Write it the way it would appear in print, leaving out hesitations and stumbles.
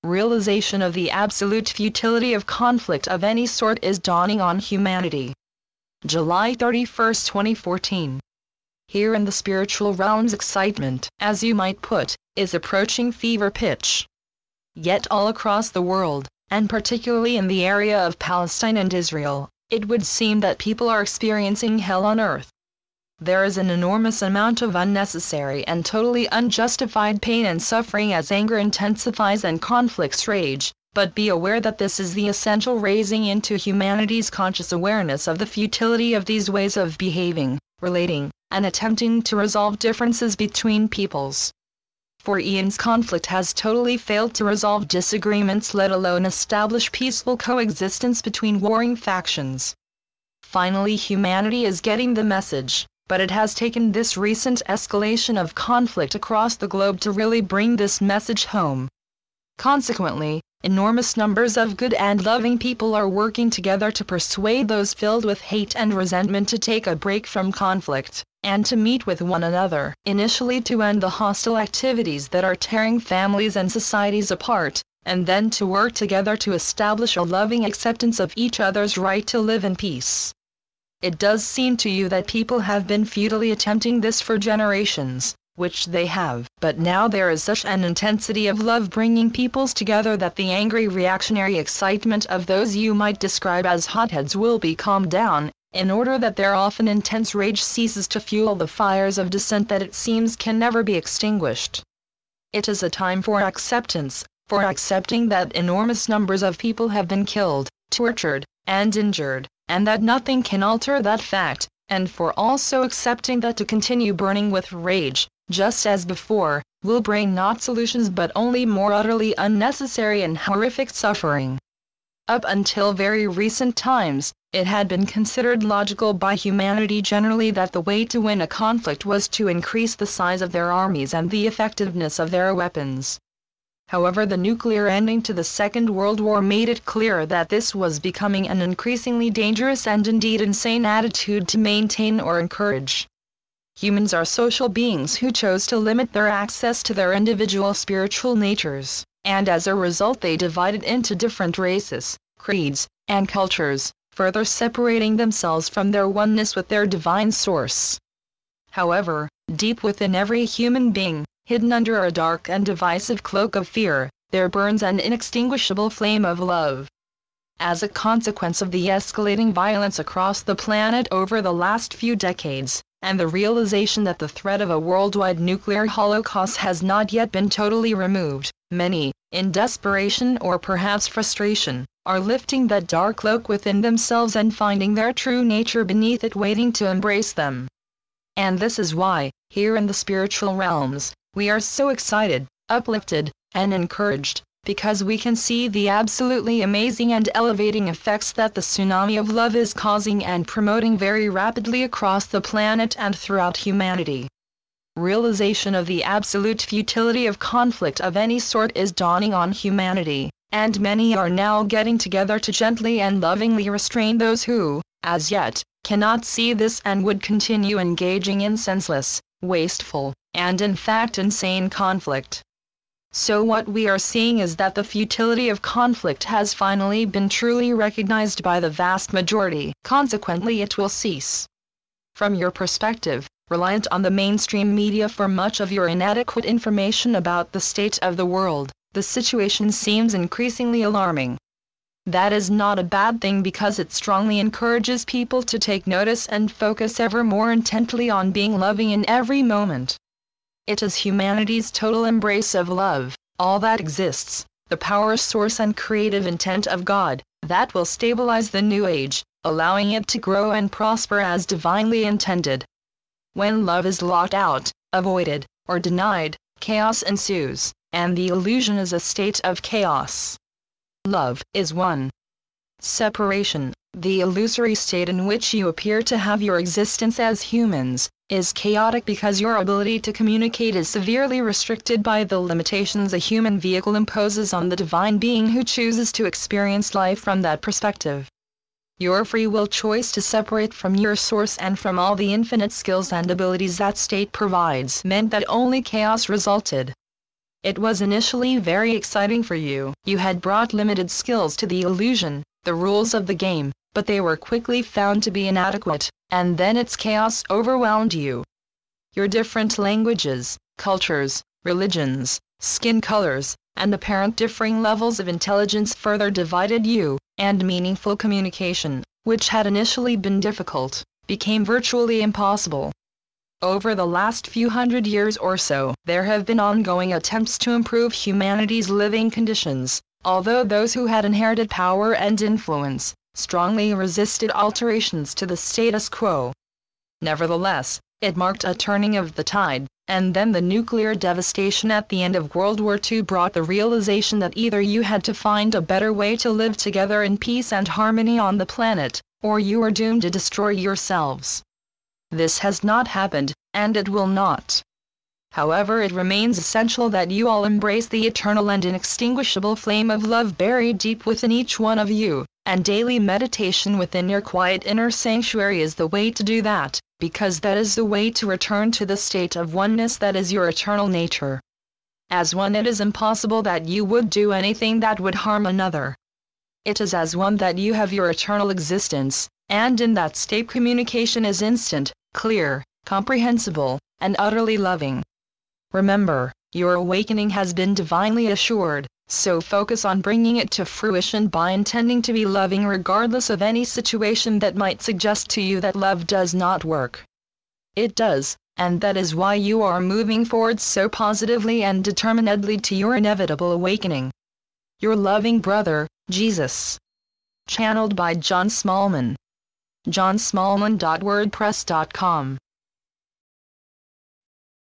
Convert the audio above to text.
Realization of the absolute futility of conflict of any sort is dawning on humanity. July 31, 2014. Here in the spiritual realms, excitement, as you might put, is approaching fever pitch. Yet all across the world, and particularly in the area of Palestine and Israel, it would seem that people are experiencing hell on earth. There is an enormous amount of unnecessary and totally unjustified pain and suffering as anger intensifies and conflicts rage, but be aware that this is the essential raising into humanity's conscious awareness of the futility of these ways of behaving, relating, and attempting to resolve differences between peoples. For eons conflict has totally failed to resolve disagreements, let alone establish peaceful coexistence between warring factions. Finally, humanity is getting the message, but it has taken this recent escalation of conflict across the globe to really bring this message home. Consequently, enormous numbers of good and loving people are working together to persuade those filled with hate and resentment to take a break from conflict, and to meet with one another, initially to end the hostile activities that are tearing families and societies apart, and then to work together to establish a loving acceptance of each other's right to live in peace. It does seem to you that people have been futilely attempting this for generations, which they have, but now there is such an intensity of love bringing peoples together that the angry reactionary excitement of those you might describe as hotheads will be calmed down, in order that their often intense rage ceases to fuel the fires of dissent that it seems can never be extinguished. It is a time for acceptance, for accepting that enormous numbers of people have been killed, tortured, and injured, and that nothing can alter that fact, and for also accepting that to continue burning with rage, just as before, will bring not solutions but only more utterly unnecessary and horrific suffering. Up until very recent times, it had been considered logical by humanity generally that the way to win a conflict was to increase the size of their armies and the effectiveness of their weapons. However, the nuclear ending to the Second World War made it clear that this was becoming an increasingly dangerous and indeed insane attitude to maintain or encourage. Humans are social beings who chose to limit their access to their individual spiritual natures, and as a result they divided into different races, creeds, and cultures, further separating themselves from their oneness with their divine source. However, deep within every human being, hidden under a dark and divisive cloak of fear, there burns an inextinguishable flame of love. As a consequence of the escalating violence across the planet over the last few decades, and the realization that the threat of a worldwide nuclear holocaust has not yet been totally removed, many, in desperation or perhaps frustration, are lifting that dark cloak within themselves and finding their true nature beneath it waiting to embrace them. And this is why, here in the spiritual realms, we are so excited, uplifted, and encouraged, because we can see the absolutely amazing and elevating effects that the tsunami of love is causing and promoting very rapidly across the planet and throughout humanity. Realization of the absolute futility of conflict of any sort is dawning on humanity, and many are now getting together to gently and lovingly restrain those who, as yet, cannot see this and would continue engaging in senseless, wasteful, and in fact insane conflict. So what we are seeing is that the futility of conflict has finally been truly recognized by the vast majority, consequently it will cease. From your perspective, reliant on the mainstream media for much of your inadequate information about the state of the world, the situation seems increasingly alarming. That is not a bad thing because it strongly encourages people to take notice and focus ever more intently on being loving in every moment. It is humanity's total embrace of love, all that exists, the power source and creative intent of God, that will stabilize the new age, allowing it to grow and prosper as divinely intended. When love is locked out, avoided, or denied, chaos ensues, and the illusion is a state of chaos. Love is one. Separation, the illusory state in which you appear to have your existence as humans, is chaotic because your ability to communicate is severely restricted by the limitations a human vehicle imposes on the divine being who chooses to experience life from that perspective. Your free will choice to separate from your source and from all the infinite skills and abilities that state provides meant that only chaos resulted. It was initially very exciting for you. You had brought limited skills to the illusion, the rules of the game, but they were quickly found to be inadequate, and then its chaos overwhelmed you. Your different languages, cultures, religions, skin colors, and apparent differing levels of intelligence further divided you, and meaningful communication, which had initially been difficult, became virtually impossible. Over the last few hundred years or so, there have been ongoing attempts to improve humanity's living conditions, although those who had inherited power and influence strongly resisted alterations to the status quo. Nevertheless, it marked a turning of the tide, and then the nuclear devastation at the end of World War II brought the realization that either you had to find a better way to live together in peace and harmony on the planet, or you were doomed to destroy yourselves. This has not happened, and it will not. However, it remains essential that you all embrace the eternal and inextinguishable flame of love buried deep within each one of you, and daily meditation within your quiet inner sanctuary is the way to do that, because that is the way to return to the state of oneness that is your eternal nature. As one, it is impossible that you would do anything that would harm another. It is as one that you have your eternal existence, and in that state communication is instant, clear, comprehensible, and utterly loving. Remember, your awakening has been divinely assured, so focus on bringing it to fruition by intending to be loving regardless of any situation that might suggest to you that love does not work. It does, and that is why you are moving forward so positively and determinedly to your inevitable awakening. Your loving brother, Jesus. Channeled by John Smallman. johnsmallman.wordpress.com